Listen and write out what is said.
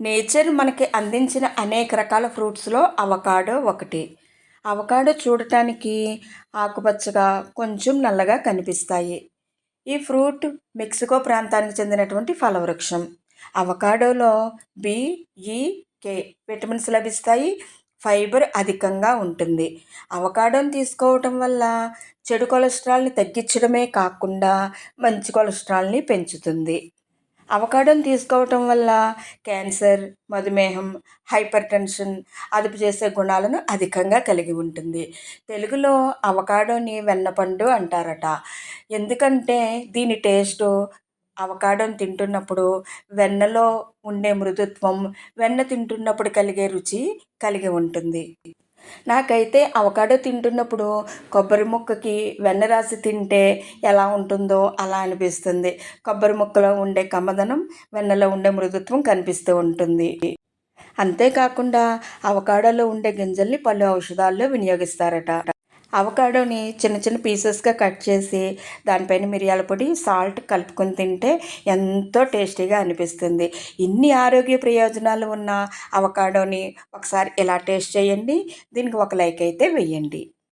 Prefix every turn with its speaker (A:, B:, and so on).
A: Nature మనకి అందించిన అనేక రకాల ఫ్రూట్స్‌లో అవకాడో ఒకటి. అవకాడో చూడటానికి ఆకుపచ్చగా, కొంచెం నల్లగా కనిపిస్తాయి. ఈ ఫ్రూట్ మెక్సికో ప్రాంతానికి చెందినటువంటి ఫలవృక్షం. అవకాడోలో బి, ఇ, కే విటమిన్స్ లభిస్తాయి. ఫైబర్ అధికంగా ఉంటుంది. అవకాడోని తీసుకోవటం వల్ల చెడు కొలెస్ట్రాల్‌ని తగ్గించడమే కాకుండా మంచి కొలెస్ట్రాల్‌ని పెంచుతుంది. అవకాడోని తీసుకోవటం వల్ల క్యాన్సర్, మధుమేహం, హైపర్ టెన్షన్ అదుపు చేసే గుణాలను అధికంగా కలిగి ఉంటుంది. తెలుగులో అవకాడోని వెన్నపండు అంటారట. ఎందుకంటే దీని టేస్టు అవకాడోని తింటున్నప్పుడు వెన్నలో ఉండే మృదుత్వం, వెన్న తింటున్నప్పుడు కలిగే రుచి కలిగి ఉంటుంది. నాకైతే అవకాడో తింటున్నప్పుడు కొబ్బరి ముక్కకి వెన్న రాసి తింటే ఎలా ఉంటుందో అలా అనిపిస్తుంది. కొబ్బరి ముక్కలో ఉండే కమ్మదనం, వెన్నలో ఉండే మృదుత్వం కనిపిస్తూ ఉంటుంది. అంతేకాకుండా అవకాడోలో ఉండే గింజల్ని పలు ఔషధాల్లో వినియోగిస్తారట. అవకాడోని చిన్న చిన్న పీసెస్‌గా కట్ చేసి దానిపైన మిరియాల పొడి, సాల్ట్ కలుపుకొని తింటే ఎంతో టేస్టీగా అనిపిస్తుంది. ఇన్ని ఆరోగ్య ప్రయోజనాలు ఉన్న అవకాడోని ఒకసారి ఇలా టేస్ట్ చేయండి. దీనికి ఒక లైక్ అయితే వేయండి.